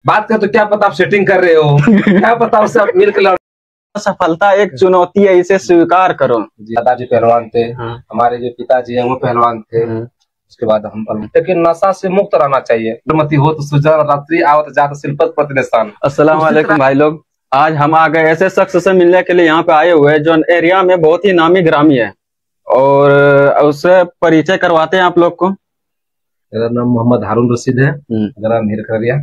बात कर तो क्या पता आप सेटिंग कर रहे हो क्या पता उससे आप मिल के सफलता एक चुनौती है, इसे स्वीकार करो। दादाजी पहलवान थे, हमारे जो पिताजी हैं वो पहलवान थे, उसके बाद हम लेकिन नशा से मुक्त रहना चाहिए। मती हो तो सुजान रात्रि आवत जात शिल्पत प्रतिनिशान। अस्सलाम वालेकुम भाई लोग, आज हम आ गए ऐसे शख्स से मिलने के लिए यहाँ पे आए हुए हैं जो एरिया में बहुत ही नामी ग्रामी है, और उससे परिचय करवाते हैं आप लोग को। मेरा नाम मोहम्मद हारून रशीद है, मेरा नाम हीर खरिया,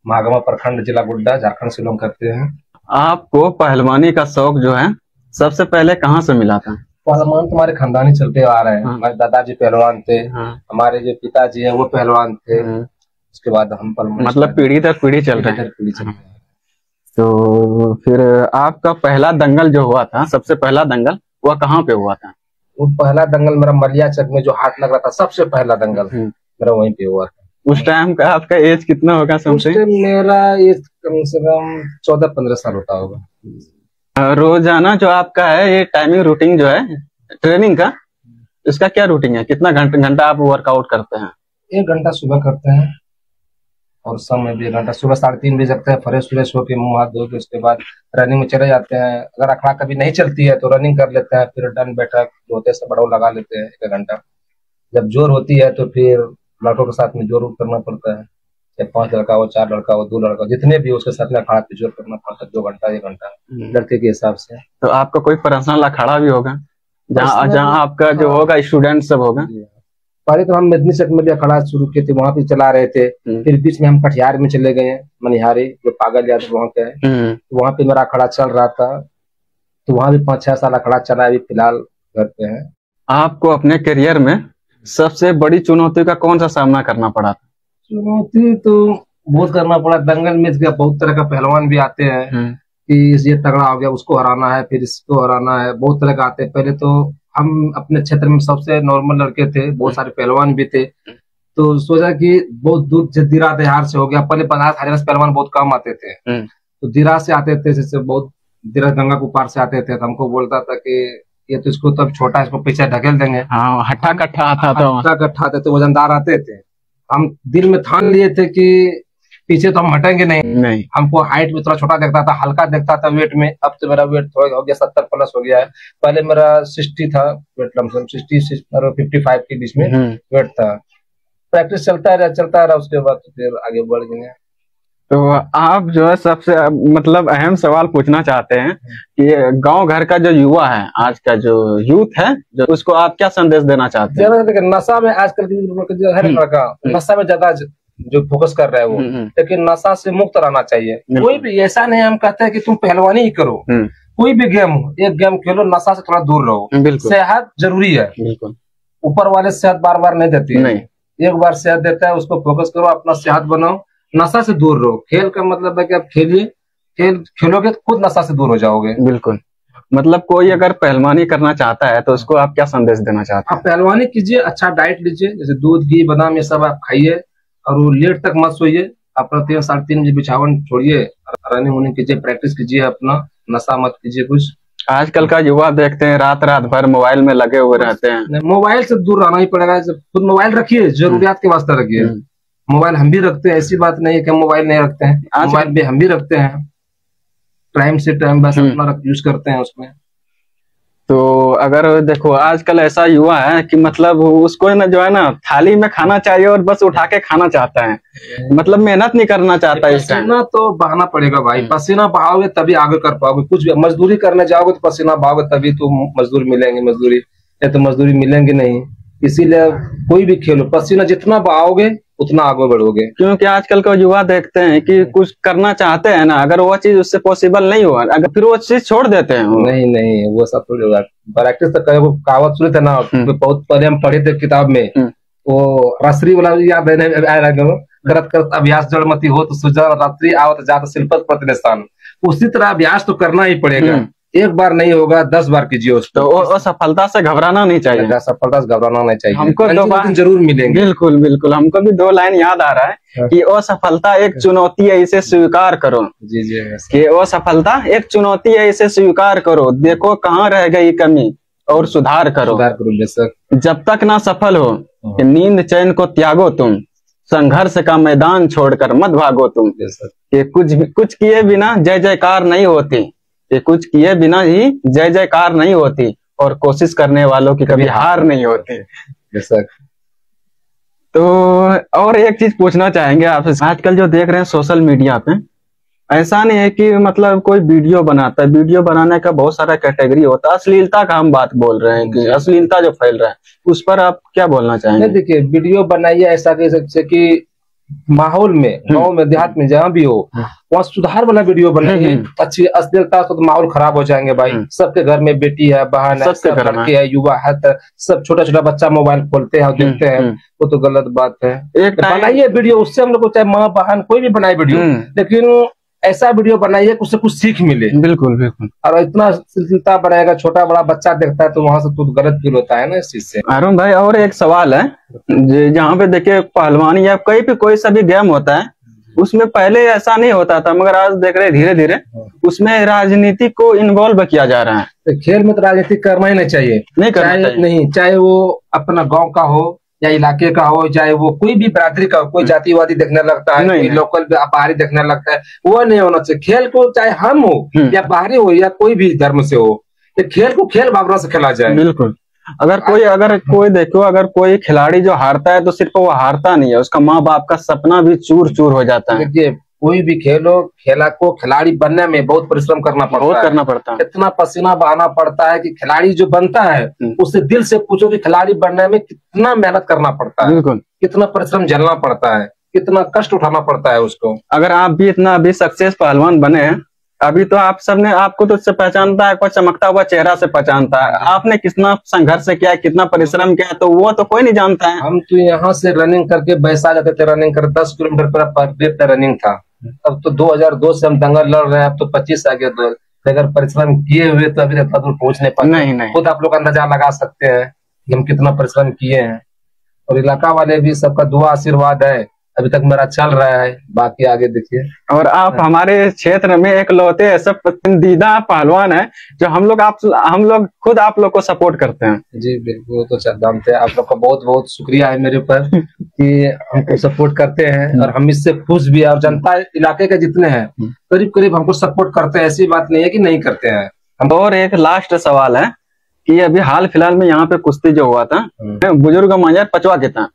महागामा प्रखंड, जिला गोड्डा, झारखंड से लोग करते हैं। आपको पहलवानी का शौक जो है सबसे पहले कहाँ से मिला था? पहलवान तुम्हारे खानदानी चलते आ रहे हैं। हमारे दादाजी पहलवान थे, हमारे जो पिताजी हैं वो पहलवान थे, उसके बाद हम मतलब पीढ़ी दर पीढ़ी चल रहे हैं। तो फिर आपका पहला दंगल जो हुआ था, सबसे पहला दंगल, वह कहाँ पे हुआ था? वो पहला दंगल मेरा मलिया चक में जो हाथ लग रहा था, सबसे पहला दंगल मेरा वहीं पे हुआ था। उस टाइम का आपका एज कितना होगा? मेरा एज कम से कम 14-15 साल होता होगा। रोजाना जो आपका है ये टाइमिंग रूटीन जो है ट्रेनिंग का, इसका क्या रूटीन है? कितना घंटा आप वर्कआउट करते हैं? 1 घंटा सुबह करते हैं और शाम में भी 1 घंटा। सुबह 3:30 बजे जगते हैं, फ्रेश होके मुंह हाथ धो के उसके बाद रनिंग में चले जाते हैं। अगर अखाड़ा कभी नहीं चलती है तो रनिंग कर लेते हैं, फिर डन बैठक जो होते हैं बड़ा लगा लेते हैं 1 घंटा। जब जोर होती है तो फिर लड़कों के साथ में जोर करना पड़ता है, चाहे 5 लड़का हो, 4 लड़का हो, 2 लड़का हो, जितने भी उसके साथ में अखाड़ा पे जोर करना पड़ता है 2 घंटा 1 घंटा लड़के के हिसाब से। तो आपका कोई पर्सनल अखाड़ा भी होगा जहाँ आपका जो होगा स्टूडेंट सब होगा? पहले तो हम मेदनी चक में भी अखाड़ा शुरू किए थे, वहां पे चला रहे थे। फिर बीच में हम कटिहार में चले गए, मनिहारी जो पागल यादव वहां के है, वहां पे मेरा अखाड़ा चल रहा था, तो वहां भी 5-6 साल अखाड़ा चला। अभी फिलहाल घर पे है। आपको अपने करियर में सबसे बड़ी चुनौती का कौन सा सामना करना पड़ा? चुनौती तो बहुत करना पड़ा। दंगल में बहुत तरह का पहलवान भी आते हैं कि ये तगड़ा हो गया, उसको हराना है, फिर इसको हराना है, बहुत तरह का आते हैं। पहले तो हम अपने क्षेत्र में सबसे नॉर्मल लड़के थे, बहुत सारे पहलवान भी थे, तो सोचा कि बहुत दूर दिरा देहार से हो गया। पहले 50 पहलवान बहुत कम आते थे, तो दिरा से आते थे, जैसे बहुत दिरा गंगा के पार से आते थे, तो हमको बोलता था कि ये तो इसको तब छोटा, इसको पीछे ढकेल देंगे। हट्ठा कट्ठा आता था, हट्ठा कट्ठा आते थे, वजनदार आते थे। हम दिल में ठान लिए थे कि पीछे तो हम हटेंगे नहीं। हमको हाइट में थोड़ा छोटा देखता था, हल्का देखता था वेट में। अब तो मेरा वेट हो गया 70 प्लस हो गया है। पहले मेरा 60 था वेट, लमसम 60 और 55 के बीच में वेट था। प्रैक्टिस चलता रहा, उसके बाद तो फिर आगे बढ़ गए। तो आप जो है सबसे मतलब अहम सवाल पूछना चाहते हैं कि गांव घर का जो युवा है, आज का जो यूथ है, जो उसको आप क्या संदेश देना चाहते हैं? नशा में आजकल जो है लड़का नशा में ज्यादा जो फोकस कर रहा है वो, लेकिन नशा से मुक्त रहना चाहिए। कोई भी ऐसा नहीं हम कहते हैं कि तुम पहलवानी ही करो, कोई भी गेम हो, एक गेम खेलो, नशा से थोड़ा दूर रहो। सेहत जरूरी है, ऊपर वाले सेहत बार बार नहीं देती है, एक बार सेहत देता है, उसको फोकस करो, अपना सेहत बनाओ, नशा से दूर रहो। खेल का मतलब है कि आप खेलिए, खेलोगे तो खुद नशा से दूर हो जाओगे। बिल्कुल। मतलब कोई अगर पहलवानी करना चाहता है तो उसको आप क्या संदेश देना चाहते हैं? आप पहलवानी कीजिए, अच्छा डाइट लीजिए, जैसे दूध, घी, बादाम ये सब आप खाइए, और वो लेट तक मत सोइए। अपना 3-3:30 बजे बिछावन छोड़िए, रनिंग वनिंग कीजिए, प्रैक्टिस कीजिए, अपना नशा मत कीजिए कुछ। आजकल का युवा देखते हैं रात भर मोबाइल में लगे हुए रहते हैं। मोबाइल से दूर रहना ही पड़ेगा। खुद मोबाइल रखिए, जरूरियात के वास्ते रखिए। मोबाइल हम भी रखते हैं, ऐसी बात नहीं है कि मोबाइल नहीं रखते हैं, मोबाइल भी हम भी रखते हैं। टाइम से टाइम बस अपना यूज करते हैं उसमें। तो अगर देखो आजकल ऐसा युवा है कि मतलब उसको है ना, जो है ना, थाली में खाना चाहिए और बस उठा के खाना चाहता है, मतलब मेहनत नहीं करना चाहता। पसीना तो बहाना पड़ेगा भाई, पसीना बहाओगे तभी आगे कर पाओगे। कुछ भी मजदूरी करने जाओगे तो पसीना बहाओगे तभी तो मजदूर मिलेंगे, मजदूरी या तो मजदूरी मिलेंगे नहीं। इसीलिए कोई भी खेलो, पसीना जितना बहाओगे उतना आगे बढ़ोगे। क्योंकि आजकल का युवा देखते हैं कि कुछ करना चाहते हैं ना, अगर वो चीज उससे पॉसिबल नहीं हुआ, अगर फिर वो चीज छोड़ देते हैं। नहीं वो सब थोड़ी होगा। प्रैक्टिस तो करे, वो कहावत सुने थे ना, बहुत पहले हम पढ़े थे किताब में, वो रसरी वाला याद करत करत अभ्यास जड़मती हो तो सुजान रात्रि आवत जात शिल्पत प्रतिनिशान। उसी तरह अभ्यास तो करना ही पड़ेगा, एक बार नहीं होगा 10 बार कीजिए उसको। तो सफलता से घबराना नहीं चाहिए, सफलता से घबराना नहीं चाहिए। हमको 2 बार जरूर मिलेंगे। बिल्कुल हमको भी 2 लाइन याद आ रहा है कि असफलता एक चुनौती है, इसे स्वीकार करो। जी कि असफलता एक चुनौती है, इसे स्वीकार करो, देखो कहाँ रह गई कमी और सुधार करो। बेशक। जब तक ना सफल हो नींद चैन को त्यागो तुम, संघर्ष का मैदान छोड़कर मत भागो तुम। ये कुछ किए बिना जय जयकार नहीं होती, ये कुछ किए बिना ही जय जयकार नहीं होती, और कोशिश करने वालों की कभी हार नहीं होती। तो और एक चीज पूछना चाहेंगे आपसे, आजकल जो देख रहे हैं सोशल मीडिया पे, ऐसा नहीं है कि मतलब कोई वीडियो बनाता है, वीडियो बनाने का बहुत सारा कैटेगरी होता है, अश्लीलता का हम बात बोल रहे हैं कि अश्लीलता जो फैल रहा है उस पर आप क्या बोलना चाहेंगे? देखिए, वीडियो बनाइए ऐसा कह सकते कि माहौल में, गांव में, देहात में, जहाँ भी हो वहाँ सुधार वाला वीडियो बनाइए। अच्छी अश्लीलता तो माहौल खराब हो जाएंगे भाई। सबके घर में बेटी है, बहन है, सब लड़के है, युवा है, सब छोटा छोटा बच्चा मोबाइल खोलते हैं और देखते हैं, वो तो गलत बात है। बनाइए वीडियो, उससे हम लोग को चाहे माँ बहन कोई भी बनाए वीडियो, लेकिन ऐसा वीडियो बनाइए उससे कुछ सीख मिले। बिल्कुल बिल्कुल। और इतना अश्लीलता बनाएगा, छोटा बड़ा बच्चा देखता है तो वहां से तो गलत फील होता है ना इस चीज से। अरुण भाई, और एक सवाल है, जहाँ पे देखिए पहलवानी या कहीं भी कोई सा भी गेम होता है, उसमें पहले ऐसा नहीं होता था, मगर आज देख रहे धीरे धीरे उसमें राजनीति को इन्वॉल्व किया जा रहा है। खेल में तो राजनीति करना ही नहीं चाहिए, चाहे वो अपना गाँव का हो या इलाके का हो, चाहे वो कोई भी बरादरी का हो, कोई जातिवादी देखने लगता है, कोई लोकल बाहरी देखने लगता है, वो नहीं होना चाहिए। खेल को चाहे हम हो या बाहरी हो या कोई भी धर्म से हो, तो खेल को खेल भावना से खेला जाए। बिल्कुल। अगर कोई देखो, अगर कोई खिलाड़ी जो हारता है तो सिर्फ वो हारता नहीं है, उसका माँ बाप का सपना भी चूर चूर हो जाता है। देखिए, कोई भी खिलाड़ी बनने में बहुत परिश्रम करना पड़ता है। इतना पसीना बहाना पड़ता है कि खिलाड़ी जो बनता है उससे दिल से पूछो कि खिलाड़ी बनने में कितना मेहनत करना पड़ता है, कितना परिश्रम झेलना पड़ता है, कितना कष्ट उठाना पड़ता है उसको। अगर आप भी इतना अभी सक्सेस पहलवान बने हैं, अभी तो आप सबने, आपको तो उससे पहचानता है, कोई चमकता हुआ चेहरा से पहचानता है, आपने कितना संघर्ष किया, कितना परिश्रम किया, तो वो तो कोई नहीं जानता है। हम तो यहाँ से रनिंग करके बैसा जाते थे, रनिंग कर 10 किलोमीटर पर डे पे रनिंग था। अब तो 2002 से हम दंगल लड़ रहे हैं, अब तो 25 आ गया। तो अगर परिश्रम किए हुए तो अभी तक दूर पहुंच नहीं पाते। नहीं, खुद आप लोग अंदाजा लगा सकते हैं कि हम कितना परिश्रम किए हैं। और इलाका वाले भी, सबका दुआ आशीर्वाद है, अभी तक मेरा चल रहा है, बाकी आगे देखिए। और आप हमारे क्षेत्र में एक लौते ऐसे पसंदीदा पहलवान है जो हम लोग खुद आप लोग को सपोर्ट करते हैं। जी बिल्कुल, तो जानते हैं, आप लोग का बहुत बहुत शुक्रिया है मेरे ऊपर कि हमको सपोर्ट करते हैं, और हम इससे खुश भी है। और जनता इलाके के जितने हैं करीब करीब हमको सपोर्ट करते हैं, ऐसी बात नहीं है कि नहीं करते हैं। और एक लास्ट सवाल है कि अभी हाल फिलहाल में यहाँ पे कुश्ती जो हुआ था, बुजुर्ग मंजर पचवा के था,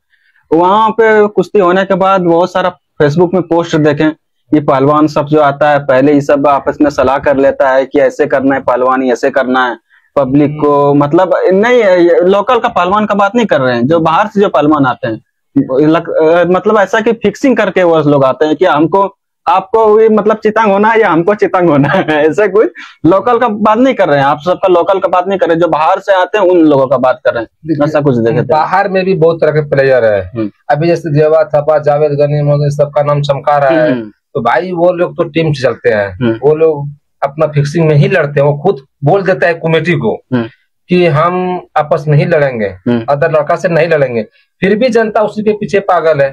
वहां पे कुश्ती होने के बाद बहुत सारा फेसबुक में पोस्ट देखें, ये पहलवान सब जो आता है पहले ये सब आपस में सलाह कर लेता है कि ऐसे करना है, पहलवानी ऐसे करना है, पब्लिक को मतलब नहीं, लोकल का पहलवान का बात नहीं कर रहे हैं, जो बाहर से जो पहलवान आते हैं, मतलब ऐसा कि फिक्सिंग करके वो लोग आते हैं कि आपको मतलब चितंग होना है या हमको चितंग होना है, ऐसे कुछ लोकल का बात नहीं कर रहे हैं, आप सबका लोकल का बात नहीं कर रहे, जो बाहर से आते हैं उन लोगों का बात कर रहे हैं, ऐसा कुछ देखे। बाहर में भी बहुत तरह के प्लेयर है, अभी जैसे देवा थपा, जावेद गनी, सबका नाम चमका रहा है, तो भाई वो लोग तो टीम से चलते हैं, वो लोग अपना फिक्सिंग में ही लड़ते हैं। वो खुद बोल देता है कमेटी को कि हम आपस में ही लड़ेंगे, अदर लड़का से नहीं लड़ेंगे, फिर भी जनता उसी के पीछे पागल है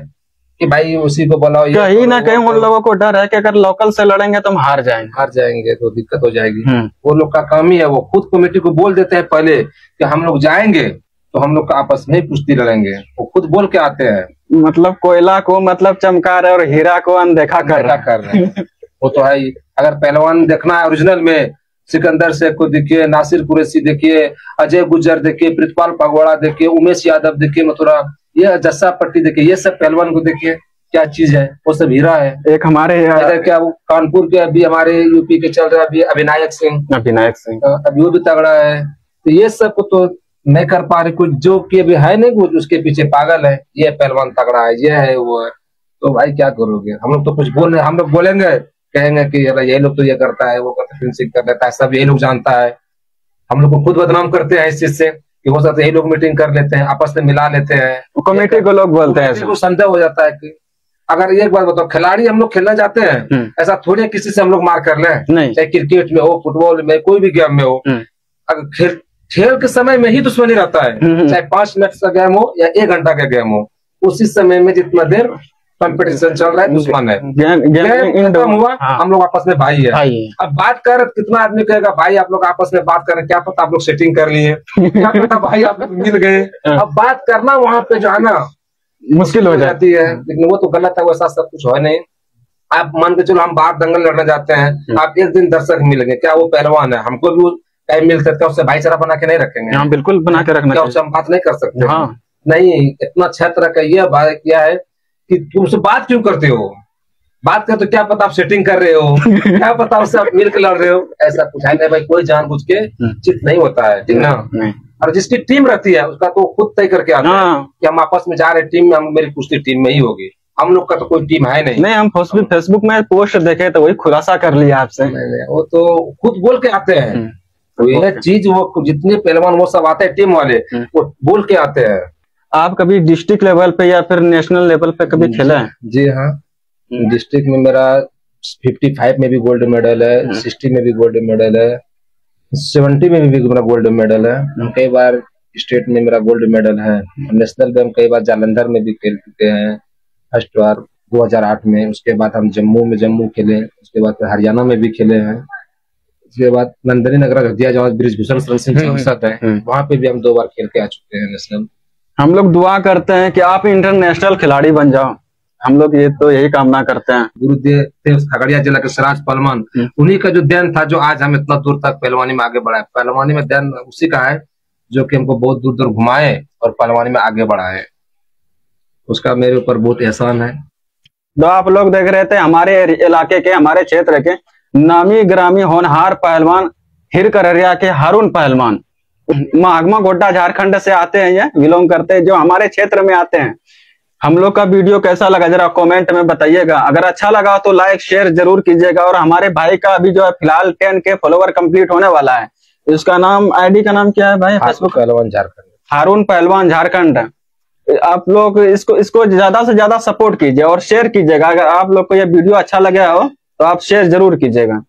कि भाई उसी को बुलाओ। कहीं ना कहीं उन लोगों को डर है कि अगर लोकल से लड़ेंगे तो हम हार जाएंगे तो दिक्कत हो जाएगी। वो लोग का काम ही है, वो खुद कमेटी को बोल देते हैं पहले कि हम लोग जाएंगे तो हम लोग का आपस में ही कुश्ती लड़ेंगे, वो खुद बोल के आते हैं। मतलब कोयला को मतलब चमका रहे और हीरा को अनदेखा कर रहे हैं। वो तो है ही। अगर पहलवान देखना है ओरिजिनल में, सिकंदर शेख को देखिए, नासिर कुरैशी देखिए, अजय गुज्जर देखिए, प्रितपाल पगवाड़ा देखिए, उमेश यादव देखिए, मथुरा, ये जस्सा पट्टी देखिए, ये सब पहलवान को देखिए क्या चीज है, वो सब हीरा है। एक हमारे क्या कानपुर के अभी हमारे यूपी के चल रहे हैं अभी अभिनायक सिंह अभी वो भी तगड़ा है। तो ये सब को तो नहीं कर पा रहे, कुछ जो कि अभी है नहीं, कुछ उसके पीछे पागल है, ये पहलवान तगड़ा है, ये है वो है, तो भाई क्या करोगे। हम लोग तो कुछ हम लोग बोलेंगे, कहेंगे कि ये लोग तो ये करता है, वो कर लेता है, सब यही लोग जानता है। हम लोग को खुद बदनाम करते हैं इस चीज से कि हो सकता है यही लोग मीटिंग कर लेते हैं, आपस में मिला लेते हैं, कमेटी को लोग बोलते हैं। संदेह हो जाता है कि अगर एक बार बताओ, खिलाड़ी हम लोग खेलना चाहते हैं, ऐसा थोड़ी किसी से हम लोग मार कर लें, चाहे क्रिकेट में हो, फुटबॉल में, कोई भी गेम में हो। अगर खेल के समय में ही दुश्मनी रहता है, चाहे 5 मिनट का गेम हो या 1 घंटा का गेम हो, उसी समय में जितना देर कंपटीशन चल रहा है दुश्मन है। खत्म हुआ, हम लोग आपस में भाई है। अब बात कर, कितना आदमी कहेगा भाई आप लोग आपस में बात करें, क्या पता आप लोग सेटिंग कर लिए, क्या पता भाई आप लोग मिल गए। अब बात करना वहां पे जो है ना, मुश्किल हो जाती है। लेकिन वो तो गलत है, वैसा सब कुछ है नहीं। आप मान के चलो हम बाहर दंगल लड़ने जाते हैं, आप एक दिन दर्शक मिलेंगे, क्या वो पहलवान है, हमको भी टाइम मिल सकता है, उससे भाईचारा बना के नहीं रखेंगे? हाँ बिल्कुल बना के रखना, क्या उससे हम बात नहीं कर सकते? हाँ नहीं, इतना अच्छा तरह का ये बात किया है कि तुम उससे बात क्यों करते हो, बात कर तो क्या पता आप सेटिंग कर रहे हो, क्या पता उससे आप मिलकर लड़ रहे हो, ऐसा कुछ है नहीं भाई। कोई जानबूझ के चित नहीं होता है, ठीक ना? और जिसकी टीम रहती है उसका तो खुद तय करके आता है कि हम आपस में जा रहे टीम में, हम मेरी कुश्ती टीम में ही होगी। हम लोग का तो कोई टीम है नहीं। हम फेसबुक में पोस्ट देखे तो वही खुलासा कर लिया आपसे। वो तो खुद बोल के आते हैं, तो यह चीज वो जितने पहलवान वो सब आते हैं टीम वाले, वो बोल के आते हैं। आप कभी डिस्ट्रिक्ट लेवल पे या फिर नेशनल लेवल पे कभी खेला है? जी हाँ, डिस्ट्रिक्ट में मेरा 55 में भी गोल्ड मेडल है, 60 में भी गोल्ड मेडल है, 70 में भी मेरा गोल्ड मेडल है। कई बार स्टेट में मेरा गोल्ड मेडल है। नेशनल में हम कई बार जालंधर में भी खेल चुके हैं, फर्स्ट बार 2008 में। उसके बाद हम जम्मू खेले, उसके बाद हरियाणा में भी खेले हैं। उसके बाद नंदनी नगर गद्दिया जहाँ ब्रिजभूषण शरण सिंह सांसद है, वहाँ पे भी हम 2 बार खेल के आ चुके हैं नेशनल। हम लोग दुआ करते हैं कि आप इंटरनेशनल खिलाड़ी बन जाओ, हम लोग ये तो यही कामना करते हैं। गुरुदेव खगड़िया जिला के सिराज पहलवान, उन्हीं का जो देन था जो आज हम इतना दूर तक पहलवानी में आगे बढ़ाए। पहलवानी में देन उसी का है जो कि हमको बहुत दूर दूर घुमाए और पहलवानी में आगे बढ़ाए, उसका मेरे ऊपर बहुत एहसान है। तो आप लोग देख रहे थे हमारे इलाके के, हमारे क्षेत्र के नामी ग्रामी होनहार पहलवान हिर कररिया के हारून पहलवान, महागमा गोड्डा झारखंड से आते हैं, ये बिलोंग करते हैं, जो हमारे क्षेत्र में आते हैं। हम लोग का वीडियो कैसा लगा जरा कमेंट में बताइएगा। अगर अच्छा लगा तो लाइक शेयर जरूर कीजिएगा। और हमारे भाई का अभी जो है फिलहाल 10K फॉलोवर कंप्लीट होने वाला है। इसका नाम, आईडी का नाम क्या है भाई? फेसबुक पहलवान झारखंड, हारून पहलवान झारखंड। आप लोग इसको ज्यादा से ज्यादा सपोर्ट कीजिए और शेयर कीजिएगा। अगर आप लोग को यह वीडियो अच्छा लगा हो तो आप शेयर जरूर कीजिएगा।